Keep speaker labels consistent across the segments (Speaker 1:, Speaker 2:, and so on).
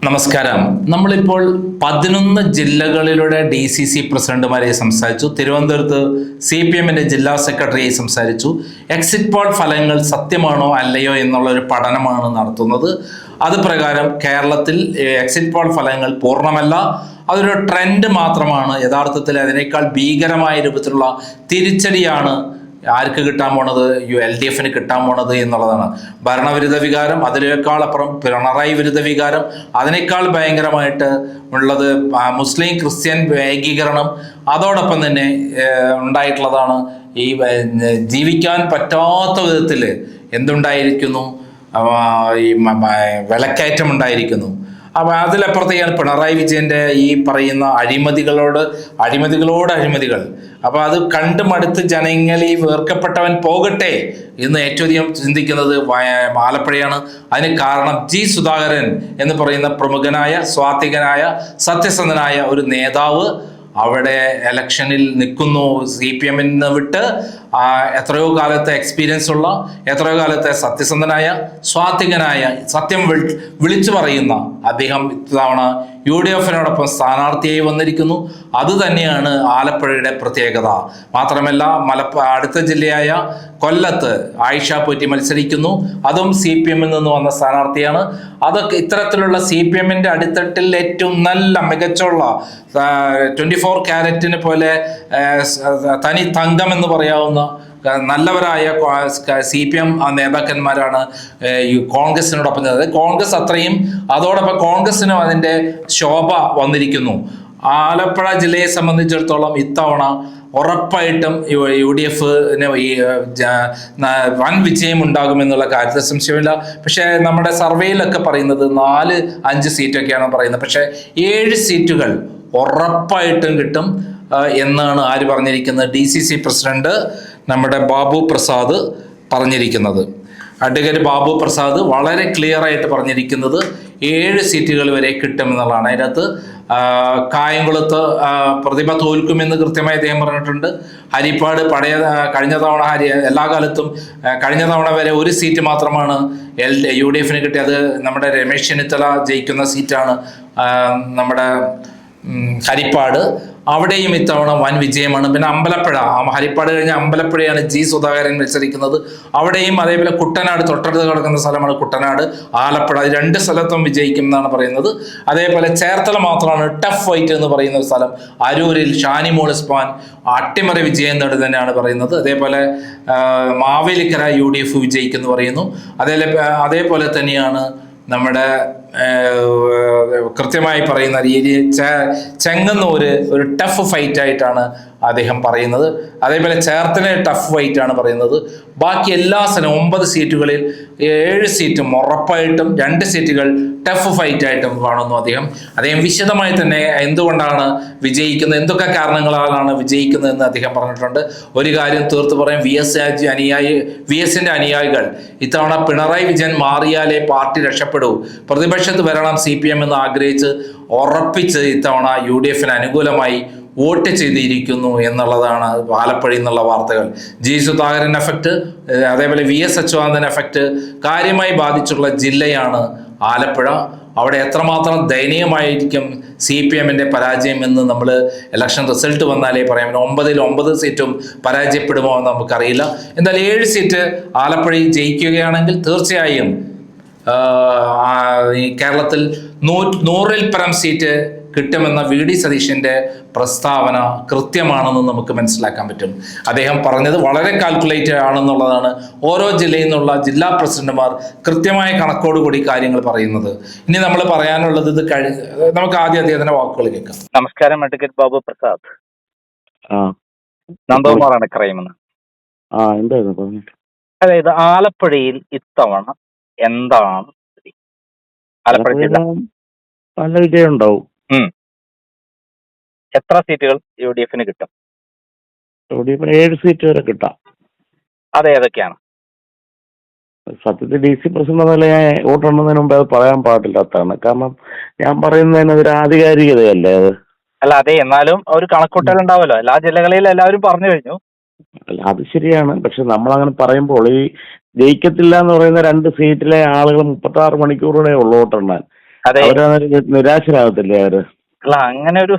Speaker 1: നമസ്കാരം. നമ്മളിപ്പോൾ 11 ജില്ലകളിലൂടെ DCC പ്രസിഡന്റുമാരെ സംസാരിച്ചു. തിരുവനന്തപുരത്ത് CPM ജില്ലാ സെക്രട്ടറിയെ സംസാരിച്ചു. എക്സിറ്റ് പോൾ ഫലങ്ങൾ സത്യമാണോ അല്ലയോ എന്നുള്ള ഒരു പഠനമാണ് നടത്തുന്നത്. അത് പ്രകാരം കേരളത്തിൽ എക്സിറ്റ് പോൾ ഫലങ്ങൾ പൂർണ്ണമല്ല, അതൊരു ട്രെൻഡ് മാത്രമാണ്. യഥാർത്ഥത്തിൽ അതിനേക്കാൾ ഭീകരമായ രൂപത്തിലുള്ള തിരിച്ചടിയാണ് ആർക്ക് കിട്ടാൻ പോണത്, LDF കിട്ടാൻ പോണത് എന്നുള്ളതാണ്. ഭരണവിരുദ്ധ വികാരം, അതിനേക്കാൾ അപ്പുറം പിണറായി വിരുദ്ധ വികാരം, അതിനേക്കാൾ ഭയങ്കരമായിട്ട് ഉള്ളത് മുസ്ലിം ക്രിസ്ത്യൻ ഏകീകരണം, അതോടൊപ്പം തന്നെ ഉണ്ടായിട്ടുള്ളതാണ് ഈ ജീവിക്കാൻ പറ്റാത്ത വിധത്തിൽ എന്തുണ്ടായിരിക്കുന്നു, ഈ വിലക്കയറ്റം ഉണ്ടായിരിക്കുന്നു. അപ്പം അതിലപ്പുറത്തേക്കാണ് പിണറായി വിജയൻ്റെ ഈ പറയുന്ന അഴിമതികൾ. അപ്പോൾ അത് കണ്ടു മടുത്ത് ജനങ്ങൾ ഈ വേർക്കപ്പെട്ടവൻ പോകട്ടെ എന്ന് ഏറ്റവും അധികം ചിന്തിക്കുന്നത് ആലപ്പുഴയാണ്. അതിന് കാരണം G. സുധാകരൻ എന്ന് പറയുന്ന പ്രമുഖനായ, സ്വാത്വികനായ, സത്യസന്ധനായ ഒരു നേതാവ് അവിടെ ഇലക്ഷനിൽ നിൽക്കുന്നു. CPM വിട്ട് എത്രയോ കാലത്തെ എക്സ്പീരിയൻസ് ഉള്ള, എത്രയോ കാലത്തെ സത്യസന്ധനായ, സ്വാത്വികനായ, സത്യം വിളിച്ചു പറയുന്ന അദ്ദേഹം ഇത്തവണ UDF സ്ഥാനാർത്ഥിയായി വന്നിരിക്കുന്നു. അത് തന്നെയാണ് ആലപ്പുഴയുടെ പ്രത്യേകത. മാത്രമല്ല അടുത്ത ജില്ലയായ കൊല്ലത്ത് ആയിഷ പോറ്റി മത്സരിക്കുന്നു. അതും CPM നിന്ന് വന്ന സ്ഥാനാർത്ഥിയാണ്. അതൊക്കെ ഇത്തരത്തിലുള്ള CPM അടിത്തട്ടിൽ ഏറ്റവും നല്ല മികച്ചുള്ള 24 ക്യാരറ്റിന് പോലെ തനി തങ്കം എന്ന് പറയാവുന്ന നല്ലവരായ CPM നേതാക്കന്മാരാണ് കോൺഗ്രസിനോടൊപ്പം നിന്നത്. കോൺഗ്രസ് അത്രയും, അതോടൊപ്പം കോൺഗ്രസിനും അതിൻ്റെ ശോഭ വന്നിരിക്കുന്നു. ആലപ്പുഴ ജില്ലയെ സംബന്ധിച്ചിടത്തോളം ഇത്തവണ ഉറപ്പായിട്ടും UDF വൻ വിജയം ഉണ്ടാകുമെന്നുള്ള കാര്യത്തിൽ സംശയമില്ല. പക്ഷേ നമ്മുടെ സർവേയിലൊക്കെ പറയുന്നത് 4-5 സീറ്റൊക്കെയാണ് പറയുന്നത്. പക്ഷേ 7 സീറ്റുകൾ ഉറപ്പായിട്ടും കിട്ടും എന്നാണ് ആര് പറഞ്ഞിരിക്കുന്നത്, DCC പ്രസിഡന്റ് നമ്മുടെ ബാബു പ്രസാദ് പറഞ്ഞിരിക്കുന്നത്. അഡ്വക്കേറ്റ് ബാബു പ്രസാദ് വളരെ ക്ലിയർ ആയിട്ട് പറഞ്ഞിരിക്കുന്നത് 7 സീറ്റുകൾ വരെ കിട്ടുമെന്നുള്ളതാണ്. അതിനകത്ത് കായംകുളത്ത് പ്രതിഭ തോൽക്കുമെന്ന് കൃത്യമായി അദ്ദേഹം പറഞ്ഞിട്ടുണ്ട്. ഹരിപ്പാട് കഴിഞ്ഞ തവണ എല്ലാ കാലത്തും കഴിഞ്ഞ തവണ വരെ 1 സീറ്റ് മാത്രമാണ് UDF കിട്ടിയത്. നമ്മുടെ രമേശ് ചെന്നിത്തല ജയിക്കുന്ന സീറ്റാണ് നമ്മുടെ ഹരിപ്പാട്. അവിടെയും ഇത്തവണ വൻ വിജയമാണ്. പിന്നെ അമ്പലപ്പുഴ, ഹരിപ്പാട് കഴിഞ്ഞ അമ്പലപ്പുഴയാണ് G. സുധാകരൻ മത്സരിക്കുന്നത്. അവിടെയും അതേപോലെ കുട്ടനാട്, തൊട്ടടുത്ത് കിടക്കുന്ന സ്ഥലമാണ് കുട്ടനാട്, ആലപ്പുഴ, 2 സ്ഥലത്തും വിജയിക്കും എന്നാണ് പറയുന്നത്. അതേപോലെ ചേർത്തല മാത്രമാണ് ടഫ് ഫൈറ്റ് എന്ന് പറയുന്ന ഒരു സ്ഥലം. അരൂരിൽ ഷാനിമോൾ ഉസ്മാൻ അട്ടിമറി വിജയം നേടും തന്നെയാണ് പറയുന്നത്. അതേപോലെ മാവേലിക്കര UDF വിജയിക്കുമെന്ന് പറയുന്നു. അതേപോലെ തന്നെയാണ് നമ്മുടെ കൃത്യമായി പറയുന്ന രീതി ചെങ്ങന്നൂര് ഒരു ടഫ് ഫൈറ്റ് ആയിട്ടാണ് അദ്ദേഹം പറയുന്നത്. അതേപോലെ ചേർത്തല ടഫ് ഫൈറ്റ് ആണ് പറയുന്നത്. ബാക്കി എല്ലാ സ്ഥലവും 9 സീറ്റുകളിൽ 7 സീറ്റും ഉറപ്പായിട്ടും 2 സീറ്റുകൾ ടഫ് ഫൈറ്റ് ആയിട്ടും കാണുന്നു അദ്ദേഹം വിശദമായി തന്നെ എന്തുകൊണ്ടാണ് വിജയിക്കുന്നത്, എന്തൊക്കെ കാരണങ്ങളാലാണ് വിജയിക്കുന്നതെന്ന് അദ്ദേഹം പറഞ്ഞിട്ടുണ്ട്. ഒരു കാര്യം തീർത്ത് പറയാം, VSന്റെ അനുയായികൾ ഇത്തവണ പിണറായി വിജയൻ മാറിയാലേ പാർട്ടി രക്ഷപ്പെടൂ, പ്രതിപക്ഷത്ത് വരണം CPM എന്ന് ആഗ്രഹിച്ച് ഉറപ്പിച്ച് ഇത്തവണ UDF അനുകൂലമായി വോട്ട് ചെയ്തിരിക്കുന്നു എന്നുള്ളതാണ് ആലപ്പുഴയിൽ നിന്നുള്ള വാർത്തകൾ. G. സുധാകരൻ എഫക്റ്റ്, അതേപോലെ VS അച്യുതാനന്ദൻ എഫക്റ്റ് കാര്യമായി ബാധിച്ചുള്ള ജില്ലയാണ് ആലപ്പുഴ. അവിടെ എത്രമാത്രം ദയനീയമായിരിക്കും CPM പരാജയം എന്ന് നമ്മൾ ഇലക്ഷൻ റിസൾട്ട് വന്നാലേ പറയാം. 9 സീറ്റും പരാജയപ്പെടുമോ എന്ന് നമുക്കറിയില്ല. എന്തായാലും 7 സീറ്റ് ആലപ്പുഴയിൽ ജയിക്കുകയാണെങ്കിൽ തീർച്ചയായും ഈ കേരളത്തിൽ 100-ൽ പരം സീറ്റ് കിട്ടുമെന്ന VD സതീശന്റെ പ്രസ്താവന കൃത്യമാണെന്ന് നമുക്ക് മനസ്സിലാക്കാൻ പറ്റും. അദ്ദേഹം പറഞ്ഞത് വളരെ കാൽക്കുലേറ്റ് ആണെന്നുള്ളതാണ്. ഓരോ ജില്ലയിൽ നിന്നുള്ള ജില്ലാ പ്രസിഡന്റുമാർ കൃത്യമായ കണക്കോടുകൂടി കാര്യങ്ങൾ പറയുന്നത്. ഇനി നമ്മൾ പറയാനുള്ളത് നമുക്ക് ആദ്യം അദ്ദേഹത്തിന്റെ വാക്കുകൾ കേൾക്കാം.
Speaker 2: നമസ്കാരം, അഡ്വക്കേറ്റ് ബാബു പ്രസാദ്. നന്ദകുമാറാണ് ക്രൈമെന്ന്. അതായത് ആലപ്പുഴയിൽ ഇത്തവണ എന്താണ് ആലപ്പുഴ ജില്ല
Speaker 3: നല്ല വിജയം ഉണ്ടാവും.
Speaker 2: എത്ര സീറ്റുകൾ UDF കിട്ടും?
Speaker 3: UDF 7 സീറ്റ് വരെ കിട്ടാം.
Speaker 2: അതേതൊക്കെയാണ്?
Speaker 3: സത്യത്തിൽ DC പ്രസിഡന്റ് എന്നല്ല, ഞാൻ വോട്ടെണ്ണുന്നതിന് മുമ്പ് അത് പറയാൻ പാടില്ലാത്തതാണ്. കാരണം ഞാൻ പറയുന്നതിന് അതൊരു ആധികാരികതയല്ലേ അത്.
Speaker 2: അല്ല, അതെ, എന്നാലും ഒരു കണക്കൂട്ടൽ ഉണ്ടാവുമല്ലോ. എല്ലാ ജില്ലകളിലും എല്ലാവരും പറഞ്ഞു കഴിഞ്ഞു.
Speaker 3: അല്ല, അത് ശരിയാണ്. പക്ഷെ നമ്മളങ്ങനെ പറയുമ്പോൾ ഈ ജയിക്കത്തില്ല എന്ന് പറയുന്ന 2 സീറ്റിലെ ആളുകൾ 36 മണിക്കൂറുടെ ഉള്ളു വോട്ടെണ്ണാൻ.
Speaker 2: അതെ.
Speaker 3: അവരതൊരു നിരാശരാകത്തില്ലേ അവര്?
Speaker 2: അല്ല, അങ്ങനെ ഒരു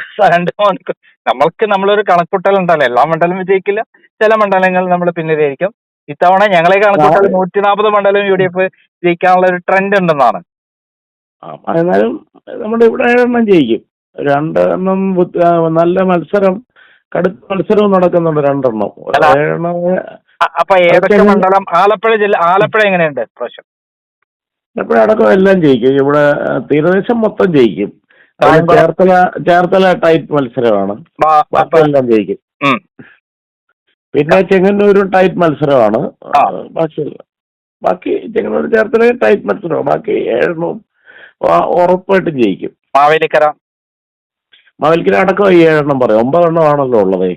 Speaker 2: നമ്മളൊരു കണക്കൂട്ടൽ ഉണ്ടല്ലോ, എല്ലാ മണ്ഡലം വിജയിക്കില്ല, ചില മണ്ഡലങ്ങൾ നമ്മൾ പിന്നിലായിരിക്കും. ഇത്തവണ ഞങ്ങളെ കണക്കൂട്ടൽ 140 മണ്ഡലം UDF ജയിക്കാനുള്ള ഒരു ട്രെൻഡ് ഉണ്ടെന്നാണ്.
Speaker 3: എന്നാലും നമ്മുടെ ഇവിടെ 7 ജയിക്കും. 2 നല്ല മത്സരം, കടുത്ത മത്സരവും നടക്കുന്നുണ്ട് 2.
Speaker 2: അല്ല,
Speaker 3: 7
Speaker 2: അപ്പൊ ഏതൊക്കെ മണ്ഡലം? ആലപ്പുഴ എങ്ങനെയുണ്ട് പ്രാവശ്യം?
Speaker 3: എപ്പോഴടക്കം എല്ലാം ജയിക്കും. ഇവിടെ തീരദേശം മൊത്തം ജയിക്കും. ചേർത്തല ടൈറ്റ് മത്സരമാണ്, ബാക്കിയെല്ലാം ജയിക്കും. പിന്നെ ചെങ്ങന്നൂരും ടൈറ്റ് മത്സരമാണ്. ബാക്കി ചെങ്ങന്നൂർ ചേർത്തല ടൈറ്റ് മത്സരമാണ്. ബാക്കി 7 ഉറപ്പായിട്ടും ജയിക്കും.
Speaker 2: മാവേലിക്കര
Speaker 3: അടക്കം 7 പറയും. 9 ആണല്ലോ ഉള്ളത്.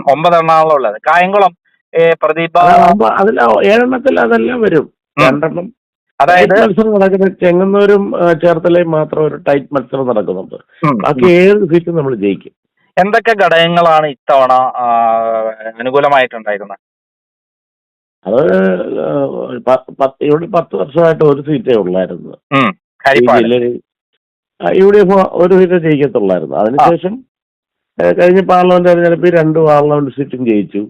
Speaker 2: 9 ഉള്ളത്. കായംകുളം പ്രദീപ
Speaker 3: അതിൽ 7 അതെല്ലാം വരും. 2
Speaker 2: അതായത്
Speaker 3: മത്സരം നടക്കുന്നത് ചെങ്ങന്നൂരും ചേർത്തലയും മാത്രം ഒരു ടൈറ്റ് മത്സരം നടക്കുന്നുണ്ട്. ബാക്കി 7 സീറ്റും നമ്മൾ ജയിക്കും.
Speaker 2: എന്തൊക്കെ ഘടകങ്ങളാണ് ഇത്തവണ അനുകൂലമായിട്ടുണ്ടായിരുന്നത്?
Speaker 3: അത് ഇവിടെ 10 വർഷമായിട്ട് ഒരു സീറ്റേ ഉള്ളായിരുന്നു. UDF ഒരു സീറ്റേ ജയിക്കത്തുള്ളായിരുന്നു. അതിനുശേഷം കഴിഞ്ഞ പാർലമെന്റ് തെരഞ്ഞെടുപ്പിൽ 2 പാർലമെന്റ് സീറ്റും ജയിച്ചു.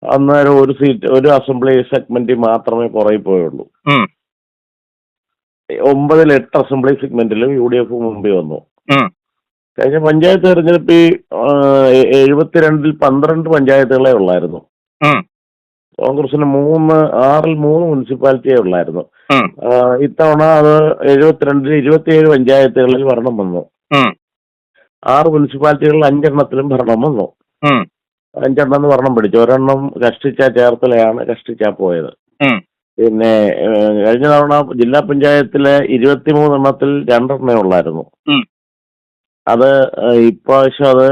Speaker 3: അന്നേരം ഒരു അസംബ്ലി സെഗ്മെന്റിൽ മാത്രമേ പുറകെ പോയുള്ളൂ. 9 8 അസംബ്ലി സെഗ്മെന്റിലും UDF മുമ്പിൽ വന്നു. കഴിഞ്ഞ പഞ്ചായത്ത് തെരഞ്ഞെടുപ്പിൽ 72 12 പഞ്ചായത്തുകളെ ഉള്ളായിരുന്നു. കോൺഗ്രസിന് 6 മുനിസിപ്പാലിറ്റിയേ ഉള്ളായിരുന്നു. ഇത്തവണ അത് 72 27 പഞ്ചായത്തുകളിൽ ഭരണം വന്നു. 6 മുനിസിപ്പാലിറ്റികളിൽ 5 ഭരണം വന്നു. 5 ഭരണം പിടിച്ചു. 1 കഷ്ടിച്ച ചേർത്തലയാണ് കഷ്ടിച്ചാ പോയത്. പിന്നെ കഴിഞ്ഞ തവണ ജില്ലാ പഞ്ചായത്തിലെ 23 2 ഉള്ളായിരുന്നു. അത് ഇപ്രാവശ്യം അത്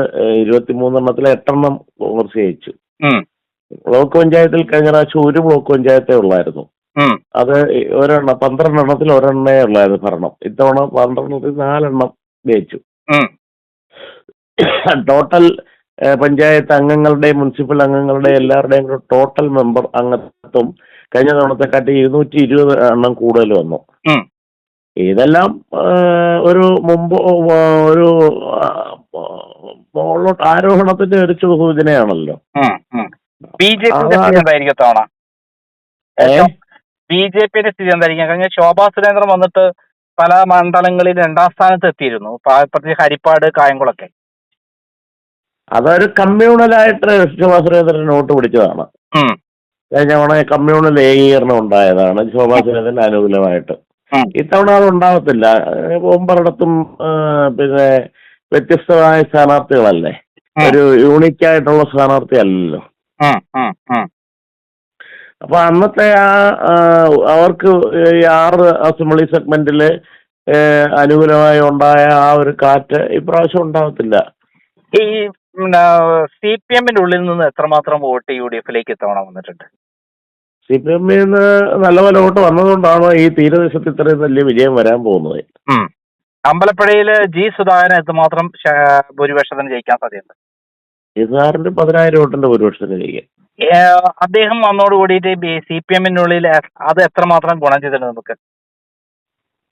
Speaker 3: 23 8 കോൺഗ്രസ് ജയിച്ചു. ബ്ലോക്ക് പഞ്ചായത്തിൽ കഴിഞ്ഞ പ്രാവശ്യം 1 ബ്ലോക്ക് പഞ്ചായത്തേ ഉള്ളായിരുന്നു. അത് 12 ഉള്ളായിരുന്നു ഭരണം. ഇത്തവണ 12 4 ജയിച്ചു. ടോട്ടൽ പഞ്ചായത്ത് അംഗങ്ങളുടെ, മുനിസിപ്പൽ അംഗങ്ങളുടെ എല്ലാവരുടെയും കൂടെ ടോട്ടൽ മെമ്പർ അംഗത്വം കഴിഞ്ഞ തവണത്തെക്കാട്ടി 220 കൂടുതൽ വന്നു. ഇതെല്ലാം ഒരു ആരോഹണത്തിന്റെ ഒരു സൂചനയാണല്ലോ.
Speaker 2: ബിജെപിയുടെ സ്ഥിതി എന്തായിരിക്കും? കഴിഞ്ഞ ശോഭാ സുരേന്ദ്രൻ വന്നിട്ട് പല മണ്ഡലങ്ങളിൽ 2ാം സ്ഥാനത്ത് എത്തിയിരുന്നു, പ്രത്യേകിച്ച് ഹരിപ്പാട്, കായംകുളമൊക്കെ.
Speaker 3: അതൊരു കമ്മ്യൂണലായിട്ട് ശോഭാ സുരേന്ദ്രൻ വോട്ട് പിടിച്ചതാണ്. കഴിഞ്ഞ തവണ കമ്മ്യൂണൽ ഏകീകരണം ഉണ്ടായതാണ് ശോഭാ സുരേന്ദ്രന് അനുകൂലമായിട്ട്. ഇത്തവണ അത് ഉണ്ടാകത്തില്ല. 9 പിന്നെ വ്യത്യസ്തമായ സ്ഥാനാർത്ഥികളല്ലേ, ഒരു യൂണിക്കായിട്ടുള്ള സ്ഥാനാർത്ഥി അല്ലല്ലോ. അപ്പൊ അന്നത്തെ അവർക്ക് 6 അസംബ്ലി സെഗ്മെന്റില് അനുകൂലമായി ഉണ്ടായ ആ ഒരു കാറ്റ് ഇപ്രാവശ്യം ഉണ്ടാകത്തില്ല.
Speaker 2: ഈ CPM-ന്റെ ഉള്ളിൽ നിന്ന് എത്രമാത്രം വോട്ട് UDF-ലേക്ക് ഇത്തവണ വന്നിട്ടുണ്ട്?
Speaker 3: CPM-ൽ നിന്ന് നല്ല വോട്ട് വന്നതുകൊണ്ടാണ് ഈ തീരദേശത്ത് ഇത്രയും വലിയ വിജയം വരാൻ പോകുന്നത്.
Speaker 2: അമ്പലപ്പുഴയില് G. സുധാകരൻ എത്രമാത്രം ഭൂരിപക്ഷത്തിന് ജയിക്കാൻ സാധ്യതയുണ്ട്?
Speaker 3: സുധാകരന്റെ 10,000 വോട്ടിന്റെ ഭൂരിപക്ഷത്തിന് ജയിക്കാം.
Speaker 2: അദ്ദേഹം വന്നോട് കൂടിയിട്ട് CPM-ന്റെ ഉള്ളിൽ അത് എത്രമാത്രം ഗുണം ചെയ്തിട്ടുണ്ട് നമുക്ക്?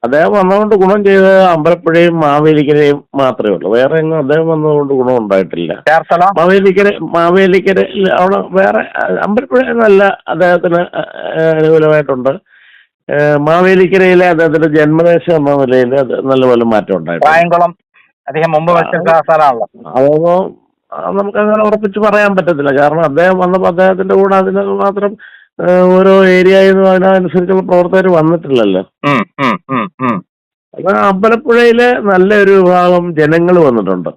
Speaker 3: അദ്ദേഹം വന്നതുകൊണ്ട് ഗുണം ചെയ്ത് അമ്പലപ്പുഴയും മാവേലിക്കരയും മാത്രമേ ഉള്ളൂ. വേറെ എങ്ങും അദ്ദേഹം വന്നതുകൊണ്ട് ഗുണം ഉണ്ടായിട്ടില്ല. മാവേലിക്കര അവിടെ വേറെ അമ്പലപ്പുഴ നല്ല അദ്ദേഹത്തിന് അനുകൂലമായിട്ടുണ്ട്. മാവേലിക്കരയിലെ അദ്ദേഹത്തിന്റെ ജന്മദേശം എന്ന നിലയിൽ അത് നല്ലപോലെ മാറ്റം ഉണ്ടായിട്ടുണ്ട്.
Speaker 2: കായംകുളം അദ്ദേഹം മുമ്പ് സ്ഥലമാണല്ലോ.
Speaker 3: അതൊന്നും നമുക്കങ്ങനെ ഉറപ്പിച്ച് പറയാൻ പറ്റത്തില്ല. കാരണം അദ്ദേഹം വന്നപ്പോൾ അദ്ദേഹത്തിന്റെ കൂടെ അതിന് മാത്രം ഓരോ ഏരിയയിൽ നിന്ന് അതിനനുസരിച്ചുള്ള പ്രവർത്തകർ വന്നിട്ടില്ലല്ലോ. അപ്പൊ അമ്പലപ്പുഴയില് നല്ലൊരു വിഭാഗം ജനങ്ങൾ വന്നിട്ടുണ്ട്.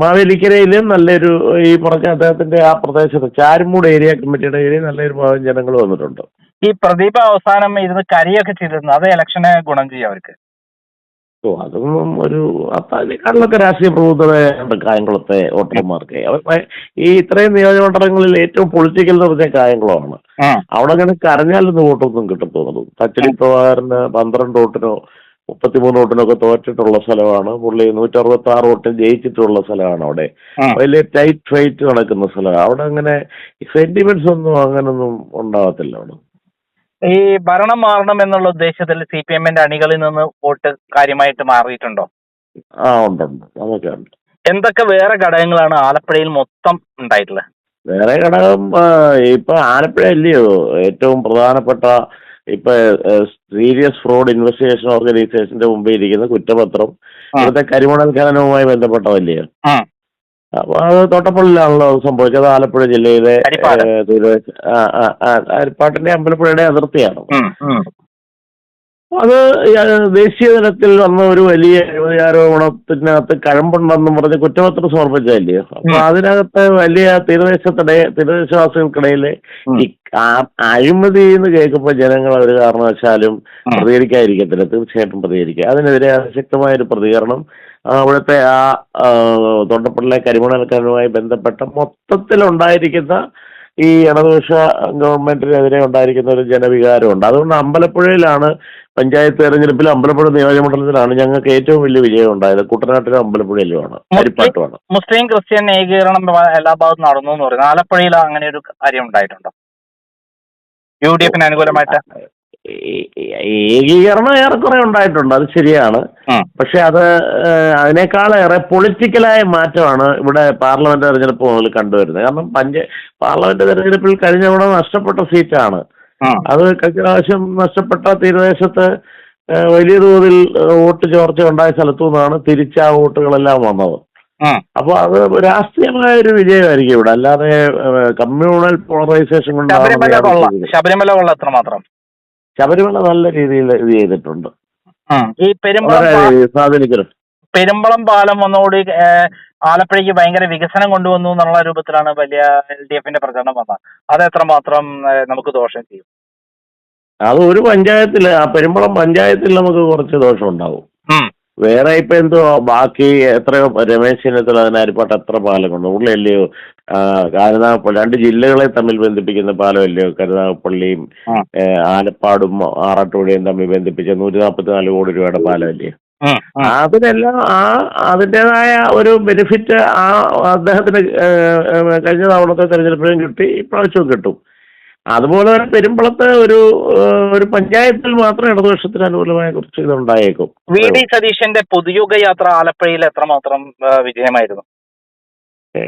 Speaker 3: മാവേലിക്കരയിലും നല്ലൊരു ഈ പറഞ്ഞ അദ്ദേഹത്തിന്റെ ആ പ്രദേശത്ത് ചാരുമൂട് ഏരിയ കമ്മിറ്റിയുടെ ഏരിയ നല്ലൊരു വിഭാഗം ജനങ്ങൾ വന്നിട്ടുണ്ട്.
Speaker 2: ഈ പ്രദീപ അവസാനം ഇരുന്ന് കരിയൊക്കെ ചെയ്തിരുന്നു, അത് ഇലക്ഷനെ ഗുണം ചെയ്യും അവർക്ക്?
Speaker 3: അതൊന്നും അതിനേക്കാളിലൊക്കെ രാഷ്ട്രീയ പ്രബുദ്ധതയുണ്ട് കായംകുളത്തെ വോട്ടർമാർക്ക്. ഈ ഇത്രയും നിയോജകമണ്ഡലങ്ങളിൽ ഏറ്റവും പൊളിറ്റിക്കൽ എന്ന് പറഞ്ഞ കായംകുളമാണ്. അവിടെ അങ്ങനെ കരഞ്ഞാലൊന്നും വോട്ടൊന്നും കിട്ടത്തോന്നുന്നു. തച്ചടി പ്രഭാകരന് 12 വോട്ടിനോ 33 വോട്ടിനൊക്കെ തോറ്റിട്ടുള്ള സ്ഥലമാണ്. പുള്ളി 166 വോട്ടിന് ജയിച്ചിട്ടുള്ള സ്ഥലമാണ്. അവിടെ വലിയ ടൈറ്റ് ഫൈറ്റ് നടക്കുന്ന സ്ഥലമാണ്. അവിടെ അങ്ങനെ സെന്റിമെന്റ്സ് ഒന്നും അങ്ങനൊന്നും ഉണ്ടാകത്തില്ല അവിടെ.
Speaker 2: ഈ ഭരണം മാറണം എന്നുള്ള ഉദ്ദേശത്തിൽ CPM-ന്റെ അണികളിൽ നിന്ന് വോട്ട് കാര്യമായിട്ട് മാറിയിട്ടുണ്ടോ?
Speaker 3: ഉണ്ട് അതൊക്കെ ഉണ്ട്.
Speaker 2: എന്തൊക്കെ വേറെ ഘടകങ്ങളാണ് ആലപ്പുഴയിൽ മൊത്തം ഉണ്ടായിട്ടുള്ളത്?
Speaker 3: വേറെ ഘടകം ഇപ്പൊ ആലപ്പുഴ അല്ലയോ ഏറ്റവും പ്രധാനപ്പെട്ട ഇപ്പൊ സീരിയസ് ഫ്രോഡ് ഇൻവെസ്റ്റിഗേഷൻ ഓർഗനൈസേഷന്റെ മുമ്പിൽ ഇരിക്കുന്ന കുറ്റപത്രം ഇവിടുത്തെ കരിമണൽ ഖനനവുമായി ബന്ധപ്പെട്ടതല്ലയോ. അപ്പൊ അത് തോട്ടപ്പള്ളിയിലാണല്ലോ സംഭവിച്ചത്. ആലപ്പുഴ ജില്ലയിലെ അരിപ്പാട്ടിന്റെ അമ്പലപ്പുഴയുടെ അതിർത്തിയാണ്. അത് ദേശീയ തലത്തിൽ വന്ന ഒരു വലിയ ആരോപണത്തിനകത്ത് കഴമ്പുണ്ടെന്നും പറഞ്ഞ് കുറ്റപത്രം സമർപ്പിച്ചതല്ലയോ. അപ്പൊ അതിനകത്ത് വലിയ തീരദേശവാസികൾക്കിടയിലെ ഈ അഴിമതി എന്ന് കേൾക്കുമ്പോൾ ജനങ്ങൾ ഒരു കാരണവശാലും പ്രതികരിക്കാതിരിക്കത്തില്ല. തീർച്ചയായിട്ടും പ്രതികരിക്കുക. അതിനെതിരെ ശക്തമായ ഒരു പ്രതികരണം അവിടുത്തെ തോട്ടപ്പള്ളിയിലെ കരിമണൽക്കരനുമായി ബന്ധപ്പെട്ട മൊത്തത്തിലുണ്ടായിരിക്കുന്ന ഈ ഇടതുപക്ഷ ഗവൺമെന്റിനെതിരെ ഉണ്ടായിരിക്കുന്ന ഒരു ജനവികാരമുണ്ട്. അതുകൊണ്ട് അമ്പലപ്പുഴയിലാണ് പഞ്ചായത്ത് തെരഞ്ഞെടുപ്പിൽ അമ്പലപ്പുഴ നിയോജകമണ്ഡലത്തിലാണ് ഞങ്ങൾക്ക് ഏറ്റവും വലിയ വിജയം ഉണ്ടായത്. കുട്ടനാട്ടിലും അമ്പലപ്പുഴയിലുമാണ്, ഹരിപ്പാട്ടുമാണ്.
Speaker 2: മുസ്ലിം ക്രിസ്ത്യൻ ഏകീകരണം എല്ലാ ഭാഗത്തും നടന്നു എന്ന് പറയുന്നത് ആലപ്പുഴയിൽ അങ്ങനെ ഒരു കാര്യം ഉണ്ടായിട്ടുണ്ടോ UDF-ന് അനുകൂലമായിട്ട്?
Speaker 3: ഏകീകരണം ഏറെക്കുറെ ഉണ്ടായിട്ടുണ്ട്, അത് ശരിയാണ്. പക്ഷെ അത് അതിനേക്കാളേറെ പൊളിറ്റിക്കലായ മാറ്റമാണ് ഇവിടെ പാർലമെന്റ് തെരഞ്ഞെടുപ്പ് മുതൽ കണ്ടുവരുന്നത്. കാരണം പാർലമെന്റ് തെരഞ്ഞെടുപ്പിൽ കഴിഞ്ഞ തവണ നഷ്ടപ്പെട്ട സീറ്റാണ് അത്. കഴിഞ്ഞ പ്രാവശ്യം നഷ്ടപ്പെട്ട തീരദേശത്ത് വലിയ തോതിൽ വോട്ട് ചോർച്ച ഉണ്ടായ സ്ഥലത്തു നിന്നാണ് തിരിച്ച ആ വോട്ടുകളെല്ലാം വന്നത്. അപ്പൊ അത് രാഷ്ട്രീയമായ ഒരു വിജയമായിരിക്കും ഇവിടെ, അല്ലാതെ കമ്മ്യൂണൽ പോളറൈസേഷൻ കൊണ്ടാണ്. ശബരിമല നല്ല രീതിയിൽ ഇത് ചെയ്തിട്ടുണ്ട്.
Speaker 2: ഈ പെരുമ്പളം പാലം വന്നോടി ആലപ്പുഴയ്ക്ക് ഭയങ്കര വികസനം കൊണ്ടുവന്നു എന്നുള്ള രൂപത്തിലാണ് വലിയ LDF-ന്റെ പ്രചരണം വന്നത്. അത് എത്രമാത്രം നമുക്ക് ദോഷം ചെയ്യും?
Speaker 3: അത് ഒരു പഞ്ചായത്തിൽ, ആ പെരുമ്പളം പഞ്ചായത്തിൽ നമുക്ക് കുറച്ച് ദോഷം ഉണ്ടാവും. വേറെ ഇപ്പൊ എന്തോ ബാക്കി എത്രയോ രമേശ് ചെന്നിത്തല അതിന് അരിപ്പാട്ട് എത്ര പാലം കൊണ്ട് ഉള്ളില്ലയോ കരുനാഗപ്പള്ളി 2 ജില്ലകളെ തമ്മിൽ ബന്ധിപ്പിക്കുന്ന പാലമല്ലയോ കരുനാഗപ്പള്ളിയും ആലപ്പാടും ആറാട്ടുപുഴയും തമ്മിൽ ബന്ധിപ്പിച്ച 144 കോടി രൂപയുടെ പാലമല്ലയോ. അതിനെല്ലാം അതിൻ്റെതായ ഒരു ബെനിഫിറ്റ് അദ്ദേഹത്തിന് കഴിഞ്ഞ തവണത്തെ തെരഞ്ഞെടുപ്പിലും കിട്ടി, ഇപ്രാവശ്യവും കിട്ടും. അതുപോലെ തന്നെ പെരുമ്പളത്ത് ഒരു പഞ്ചായത്തിൽ മാത്രം ഇടതുപക്ഷത്തിന് അനുകൂലമായ കുറച്ച് ഇതുണ്ടായേക്കും.
Speaker 2: VD സതീശന്റെ പൊതുയുഗ യാത്ര ആലപ്പുഴയിൽ എത്രമാത്രം വിജയമായിരുന്നു?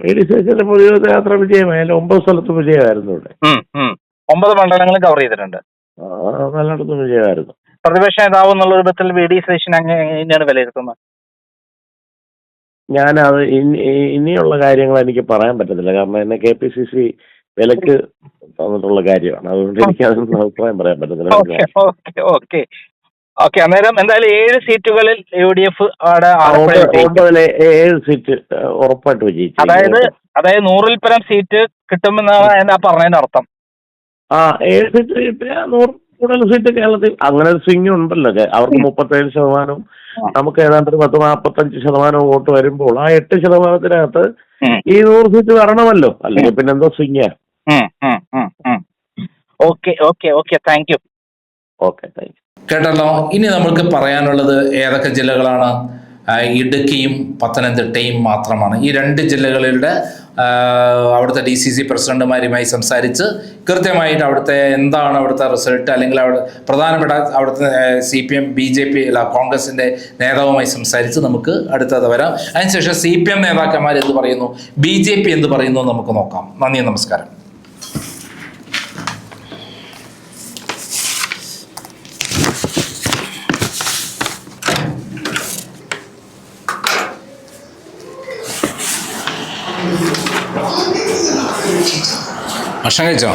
Speaker 3: VD സതീശന്റെ പൊതുയുഗ യാത്ര വിജയമായാലും 9 സ്ഥലത്തും വിജയമായിരുന്നു. ഇവിടെ
Speaker 2: 9 മണ്ഡലങ്ങളും കവർ ചെയ്തിട്ടുണ്ട്.
Speaker 3: നല്ലിടത്തും വിജയമായിരുന്നു.
Speaker 2: പ്രതിപക്ഷ നേതാവ് എന്നുള്ള രൂപത്തിൽ VD സതീശൻ എങ്ങനെയാണ് വിലയിരുത്തുന്നത്?
Speaker 3: ഞാനത് ഇനിയുള്ള കാര്യങ്ങൾ എനിക്ക് പറയാൻ പറ്റത്തില്ല. കാരണം എന്നെ KPCC വിലക്ക് തന്നിട്ടുള്ള കാര്യമാണ്. അതുകൊണ്ട് എനിക്ക് അതൊന്നും അഭിപ്രായം പറയാൻ പറ്റത്തില്ല.
Speaker 2: അന്നേരം എന്തായാലും 7 സീറ്റുകളിൽ UDF
Speaker 3: 7 സീറ്റ് ഉറപ്പായിട്ട് വിജയിച്ചു.
Speaker 2: അതായത് 100-ൽ പരം സീറ്റ് കിട്ടുമെന്നാണ് എന്നാ പറഞ്ഞതിന്റെ അർത്ഥം.
Speaker 3: 7 സീറ്റ് കിട്ടിയ 100 കൂടുതൽ സീറ്റ് കേരളത്തിൽ. അങ്ങനെ ഒരു സ്വിങ് ഉണ്ടല്ലോ. അവർക്ക് 37%, നമുക്ക് ഏതാണ്ട് 10-45% വോട്ട് വരുമ്പോൾ ആ 8%-നകത്ത് ഈ 100 സീറ്റ് വരണമല്ലോ. അല്ലെങ്കിൽ പിന്നെ എന്തോ സ്വിങ്ങാ.
Speaker 2: Thank you.
Speaker 1: കേട്ടല്ലോ. ഇനി നമുക്ക് പറയാനുള്ളത് ഏതൊക്കെ ജില്ലകളാണ്? ഇടുക്കിയും പത്തനംതിട്ടയും മാത്രമാണ്. ഈ 2 ജില്ലകളുടെ അവിടുത്തെ DCC പ്രസിഡന്റുമാരുമായി സംസാരിച്ച് കൃത്യമായിട്ട് അവിടുത്തെ എന്താണ് അവിടുത്തെ റിസൾട്ട്, അല്ലെങ്കിൽ പ്രധാനപ്പെട്ട അവിടുത്തെ CPM BJP കോൺഗ്രസിന്റെ നേതാവുമായി സംസാരിച്ച് നമുക്ക് അടുത്തത് വരാം. അതിനുശേഷം CPM നേതാക്കന്മാർ എന്ത് പറയുന്നു, BJP എന്ത് പറയുന്നു നമുക്ക് നോക്കാം. നന്ദി, നമസ്കാരം. ഭക്ഷണം കഴിച്ചോ?